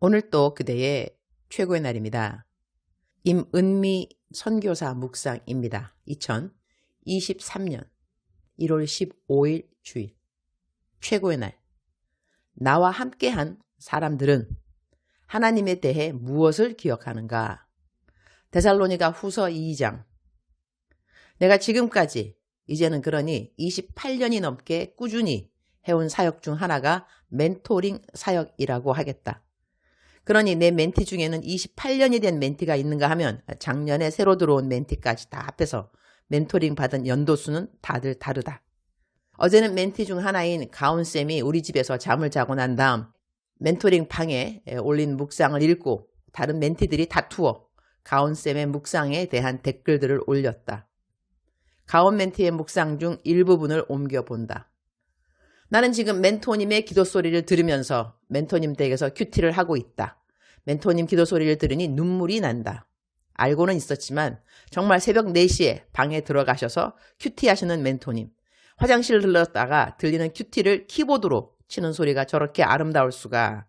오늘 또 그대의 최고의 날입니다. 임은미 선교사 묵상입니다. 2023년 1월 15일 주일 최고의 날. 나와 함께한 사람들은 하나님에 대해 무엇을 기억하는가? 데살로니가 후서 2장. 내가 지금까지 이제는 그러니 28년이 넘게 꾸준히 해온 사역 중 하나가 멘토링 사역이라고 하겠다. 그러니 내 멘티 중에는 28년이 된 멘티가 있는가 하면 작년에 새로 들어온 멘티까지 다 합해서 멘토링 받은 연도수는 다들 다르다. 어제는 멘티 중 하나인 가온쌤이 우리 집에서 잠을 자고 난 다음 멘토링 방에 올린 묵상을 읽고 다른 멘티들이 다투어 가온쌤의 묵상에 대한 댓글들을 올렸다. 가온 멘티의 묵상 중 일부분을 옮겨본다. 나는 지금 멘토님의 기도 소리를 들으면서 멘토님 댁에서 큐티를 하고 있다. 멘토님 기도 소리를 들으니 눈물이 난다. 알고는 있었지만 정말 새벽 4시에 방에 들어가셔서 큐티 하시는 멘토님. 화장실 들렀다가 들리는 큐티를 키보드로 치는 소리가 저렇게 아름다울 수가.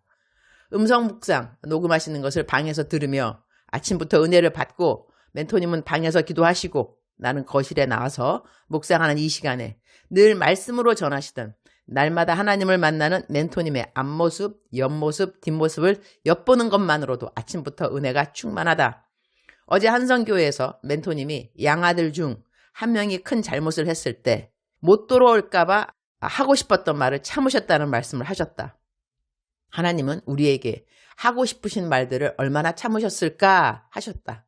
음성 묵상 녹음하시는 것을 방에서 들으며 아침부터 은혜를 받고 멘토님은 방에서 기도하시고 나는 거실에 나와서 묵상하는 이 시간에 늘 말씀으로 전하시던 날마다 하나님을 만나는 멘토님의 앞모습, 옆모습, 뒷모습을 엿보는 것만으로도 아침부터 은혜가 충만하다. 어제 한성교회에서 멘토님이 양아들 중 한 명이 큰 잘못을 했을 때 못 돌아올까봐 하고 싶었던 말을 참으셨다는 말씀을 하셨다. 하나님은 우리에게 하고 싶으신 말들을 얼마나 참으셨을까 하셨다.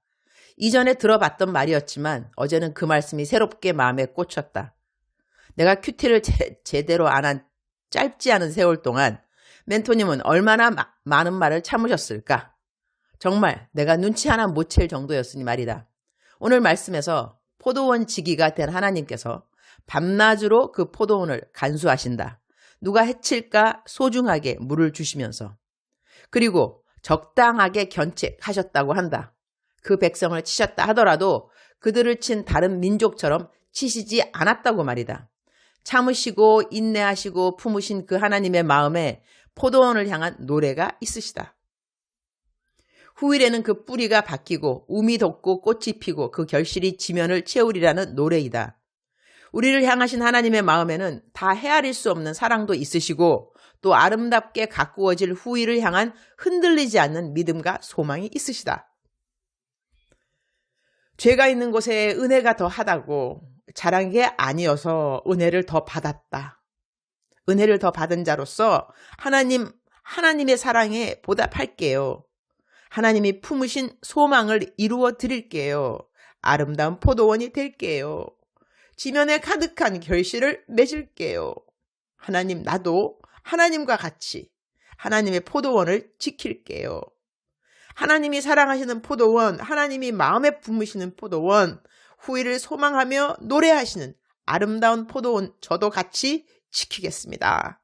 이전에 들어봤던 말이었지만 어제는 그 말씀이 새롭게 마음에 꽂혔다. 내가 큐티를 제대로 안 한 짧지 않은 세월 동안 멘토님은 얼마나 많은 말을 참으셨을까? 정말 내가 눈치 하나 못 챌 정도였으니 말이다. 오늘 말씀에서 포도원 지기가 된 하나님께서 밤낮으로 그 포도원을 간수하신다. 누가 해칠까 소중하게 물을 주시면서 그리고 적당하게 견책하셨다고 한다. 그 백성을 치셨다 하더라도 그들을 친 다른 민족처럼 치시지 않았다고 말이다. 참으시고 인내하시고 품으신 그 하나님의 마음에 포도원을 향한 노래가 있으시다. 후일에는 그 뿌리가 바뀌고 움이 돋고 꽃이 피고 그 결실이 지면을 채우리라는 노래이다. 우리를 향하신 하나님의 마음에는 다 헤아릴 수 없는 사랑도 있으시고 또 아름답게 가꾸어질 후일을 향한 흔들리지 않는 믿음과 소망이 있으시다. 죄가 있는 곳에 은혜가 더 하다고 잘한 게 아니어서 은혜를 더 받았다. 은혜를 더 받은 자로서 하나님의 사랑에 보답할게요. 하나님이 품으신 소망을 이루어 드릴게요. 아름다운 포도원이 될게요. 지면에 가득한 결실을 맺을게요. 하나님, 나도 하나님과 같이 하나님의 포도원을 지킬게요. 하나님이 사랑하시는 포도원, 하나님이 마음에 품으시는 포도원, 후일을 소망하며 노래하시는 아름다운 포도원 저도 같이 지키겠습니다.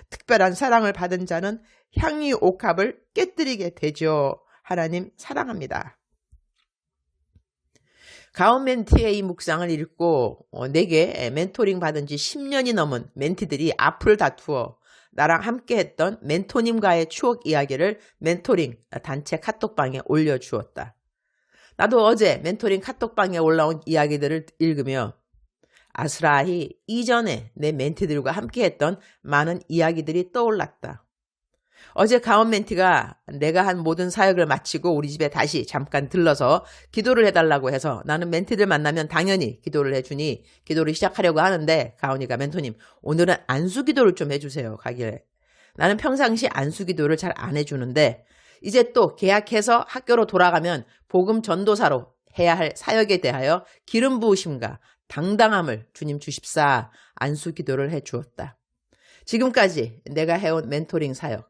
특별한 사랑을 받은 자는 향유 옥합을 깨뜨리게 되죠. 하나님 사랑합니다. 가온 멘티의 이 묵상을 읽고 내게 멘토링 받은 지 10년이 넘은 멘티들이 앞을 다투어 나랑 함께 했던 멘토님과의 추억 이야기를 멘토링 단체 카톡방에 올려주었다. 나도 어제 멘토링 카톡방에 올라온 이야기들을 읽으며 아스라히 이전에 내 멘티들과 함께 했던 많은 이야기들이 떠올랐다. 어제 가온 멘티가 내가 한 모든 사역을 마치고 우리 집에 다시 잠깐 들러서 기도를 해달라고 해서 나는 멘티들 만나면 당연히 기도를 해주니 기도를 시작하려고 하는데 가온이가 멘토님 오늘은 안수 기도를 좀 해주세요 가길래 나는 평상시 안수 기도를 잘 안 해주는데 이제 또 계약해서 학교로 돌아가면 복음 전도사로 해야 할 사역에 대하여 기름 부으심과 당당함을 주님 주십사 안수 기도를 해주었다. 지금까지 내가 해온 멘토링 사역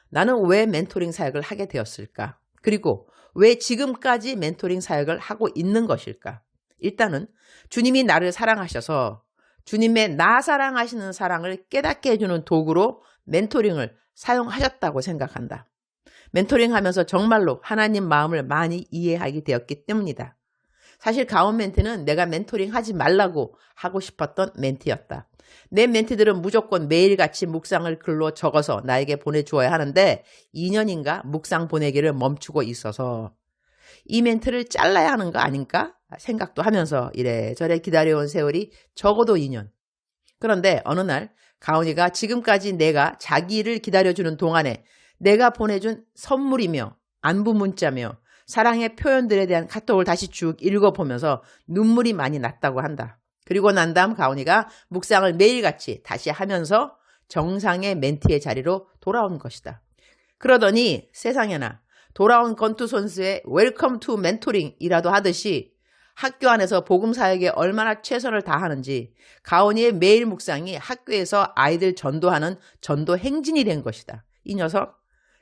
나는 왜 멘토링 사역을 하게 되었을까? 그리고 왜 지금까지 멘토링 사역을 하고 있는 것일까? 일단은 주님이 나를 사랑하셔서 주님의 나 사랑하시는 사랑을 깨닫게 해주는 도구로 멘토링을 사용하셨다고 생각한다. 멘토링 하면서 정말로 하나님 마음을 많이 이해하게 되었기 때문이다. 사실 가온 멘티는 내가 멘토링 하지 말라고 하고 싶었던 멘티였다. 내 멘티들은 무조건 매일같이 묵상을 글로 적어서 나에게 보내주어야 하는데 2년인가 묵상 보내기를 멈추고 있어서 이 멘트를 잘라야 하는 거 아닌가 생각도 하면서 이래저래 기다려온 세월이 적어도 2년. 그런데 어느 날 가온이가 지금까지 내가 자기를 기다려주는 동안에 내가 보내준 선물이며 안부 문자며 사랑의 표현들에 대한 카톡을 다시 쭉 읽어보면서 눈물이 많이 났다고 한다. 그리고 난 다음 가온이가 묵상을 매일같이 다시 하면서 정상의 멘티의 자리로 돌아온 것이다. 그러더니 세상에나 돌아온 건투 선수의 웰컴 투 멘토링이라도 하듯이 학교 안에서 복음 사역에 얼마나 최선을 다하는지 가온이의 매일 묵상이 학교에서 아이들 전도하는 전도 행진이 된 것이다. 이 녀석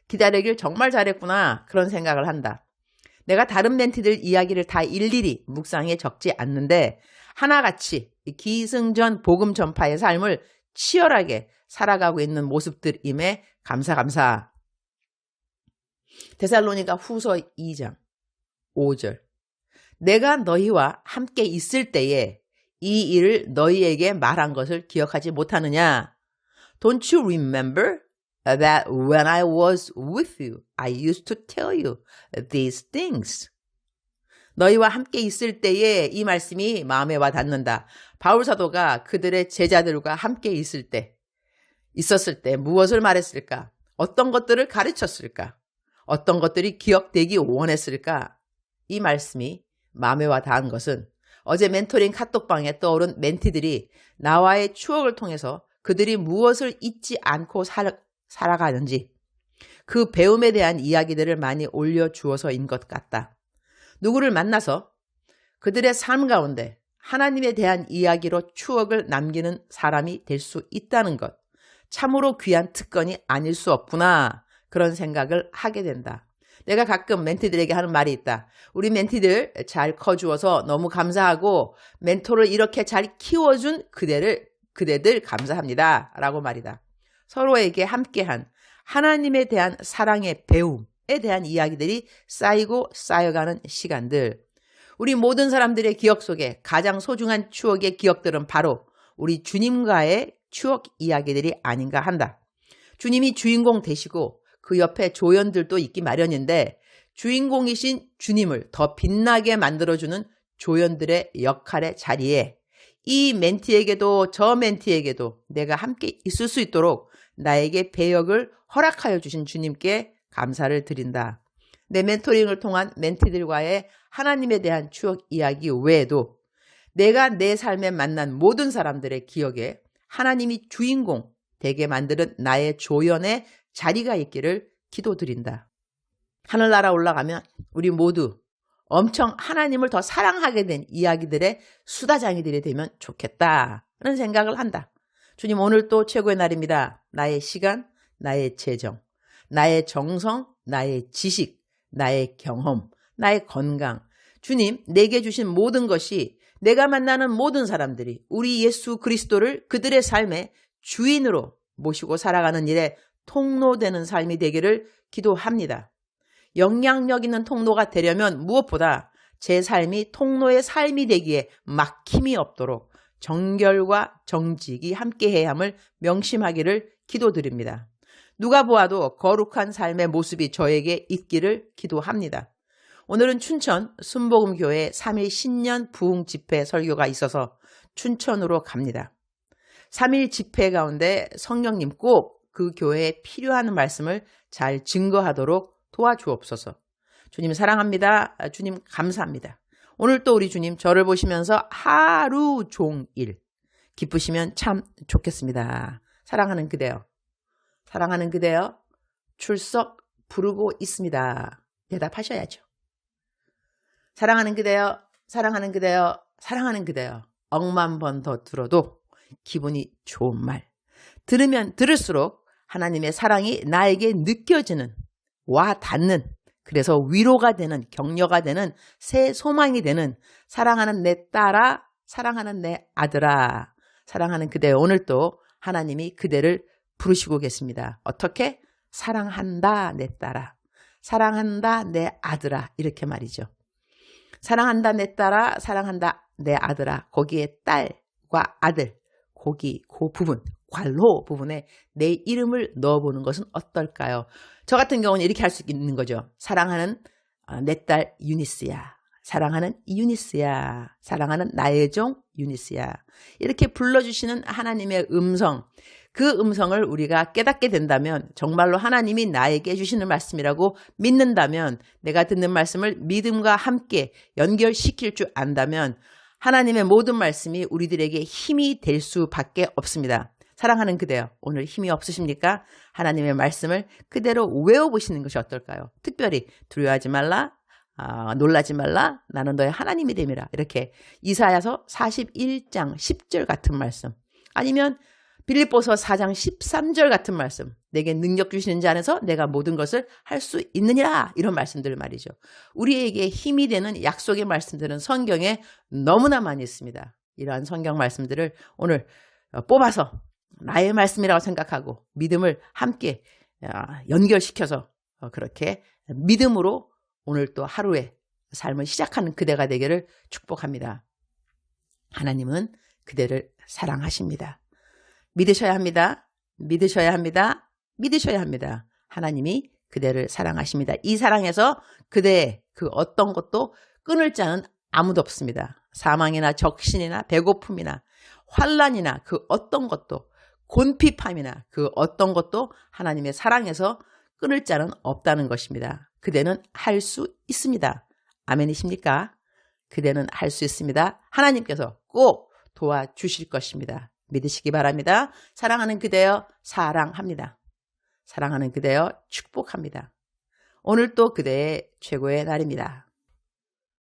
기다리길 정말 잘했구나 그런 생각을 한다. 내가 다른 멘티들 이야기를 다 일일이 묵상에 적지 않는데 하나같이 기승전 복음 전파의 삶을 치열하게 살아가고 있는 모습들임에 감사. 데살로니가 후서 2장 5절 내가 너희와 함께 있을 때에 이 일을 너희에게 말한 것을 기억하지 못하느냐? Don't you remember that when I was with you, I used to tell you these things? 너희와 함께 있을 때에 이 말씀이 마음에 와 닿는다. 바울 사도가 그들의 제자들과 함께 있었을 때 무엇을 말했을까? 어떤 것들을 가르쳤을까? 어떤 것들이 기억되기 원했을까? 이 말씀이 마음에 와 닿은 것은 어제 멘토링 카톡방에 떠오른 멘티들이 나와의 추억을 통해서 그들이 무엇을 잊지 않고 살아가는지 그 배움에 대한 이야기들을 많이 올려주어서인 것 같다. 누구를 만나서 그들의 삶 가운데 하나님에 대한 이야기로 추억을 남기는 사람이 될 수 있다는 것. 참으로 귀한 특권이 아닐 수 없구나. 그런 생각을 하게 된다. 내가 가끔 멘티들에게 하는 말이 있다. 우리 멘티들 잘 커주어서 너무 감사하고 멘토를 이렇게 잘 키워준 그대들 감사합니다. 라고 말이다. 서로에게 함께한 하나님에 대한 사랑의 배움에 대한 이야기들이 쌓이고 쌓여가는 시간들. 우리 모든 사람들의 기억 속에 가장 소중한 추억의 기억들은 바로 우리 주님과의 추억 이야기들이 아닌가 한다. 주님이 주인공 되시고 그 옆에 조연들도 있기 마련인데 주인공이신 주님을 더 빛나게 만들어주는 조연들의 역할의 자리에 이 멘티에게도 저 멘티에게도 내가 함께 있을 수 있도록 나에게 배역을 허락하여 주신 주님께 감사를 드린다. 내 멘토링을 통한 멘티들과의 하나님에 대한 추억 이야기 외에도 내가 내 삶에 만난 모든 사람들의 기억에 하나님이 주인공 되게 만드는 나의 조연의 자리가 있기를 기도드린다. 하늘나라 올라가면 우리 모두 엄청 하나님을 더 사랑하게 된 이야기들의 수다장이들이 되면 좋겠다 하는 생각을 한다. 주님 오늘 또 최고의 날입니다. 나의 시간, 나의 재정, 나의 정성, 나의 지식, 나의 경험, 나의 건강. 주님 내게 주신 모든 것이 내가 만나는 모든 사람들이 우리 예수 그리스도를 그들의 삶의 주인으로 모시고 살아가는 일에 통로되는 삶이 되기를 기도합니다. 영향력 있는 통로가 되려면 무엇보다 제 삶이 통로의 삶이 되기에 막힘이 없도록 정결과 정직이 함께해야 함을 명심하기를 기도드립니다. 누가 보아도 거룩한 삶의 모습이 저에게 있기를 기도합니다. 오늘은 춘천 순복음교회 3일 신년 부흥 집회 설교가 있어서 춘천으로 갑니다. 3일 집회 가운데 성령님 꼭 그 교회에 필요한 말씀을 잘 증거하도록 도와주옵소서. 주님 사랑합니다. 주님 감사합니다. 오늘 또 우리 주님 저를 보시면서 하루 종일 기쁘시면 참 좋겠습니다. 사랑하는 그대여. 사랑하는 그대여. 출석 부르고 있습니다. 대답하셔야죠. 사랑하는 그대여. 사랑하는 그대여. 사랑하는 그대여. 억만 번 더 들어도 기분이 좋은 말. 들으면 들을수록 하나님의 사랑이 나에게 느껴지는 와 닿는 그래서 위로가 되는 격려가 되는 새 소망이 되는 사랑하는 내 딸아 사랑하는 내 아들아 사랑하는 그대 오늘 또 하나님이 그대를 부르시고 계십니다. 어떻게? 사랑한다 내 딸아 사랑한다 내 아들아 이렇게 말이죠. 사랑한다 내 딸아, 사랑한다 내 아들아. 거기에 딸과 아들, 거기 그 부분, 괄호 부분에 내 이름을 넣어보는 것은 어떨까요? 저 같은 경우는 이렇게 할 수 있는 거죠. 사랑하는 내 딸 유니스야. 사랑하는 유니스야. 사랑하는 나의 종 유니스야. 이렇게 불러주시는 하나님의 음성, 그 음성을 우리가 깨닫게 된다면, 정말로 하나님이 나에게 주시는 말씀이라고 믿는다면, 내가 듣는 말씀을 믿음과 함께 연결시킬 줄 안다면 하나님의 모든 말씀이 우리들에게 힘이 될 수밖에 없습니다. 사랑하는 그대여, 오늘 힘이 없으십니까? 하나님의 말씀을 그대로 외워보시는 것이 어떨까요? 특별히 두려워하지 말라, 놀라지 말라, 나는 너의 하나님이 됨이라. 이렇게 이사야서 41장 10절 같은 말씀, 아니면 빌립보서 4장 13절 같은 말씀, 내게 능력 주시는 자 안에서 내가 모든 것을 할 수 있느니라, 이런 말씀들 말이죠. 우리에게 힘이 되는 약속의 말씀들은 성경에 너무나 많이 있습니다. 이러한 성경 말씀들을 오늘 뽑아서 나의 말씀이라고 생각하고 믿음을 함께 연결시켜서 그렇게 믿음으로 오늘 또 하루의 삶을 시작하는 그대가 되기를 축복합니다. 하나님은 그대를 사랑하십니다. 믿으셔야 합니다. 믿으셔야 합니다. 믿으셔야 합니다. 하나님이 그대를 사랑하십니다. 이 사랑에서 그대의 그 어떤 것도 끊을 자는 아무도 없습니다. 사망이나 적신이나 배고픔이나 환난이나 그 어떤 것도, 곤핍함이나 그 어떤 것도 하나님의 사랑에서 끊을 자는 없다는 것입니다. 그대는 할 수 있습니다. 아멘이십니까? 그대는 할 수 있습니다. 하나님께서 꼭 도와주실 것입니다. 믿으시기 바랍니다. 사랑하는 그대여, 사랑합니다. 사랑하는 그대여, 축복합니다. 오늘 또 그대의 최고의 날입니다.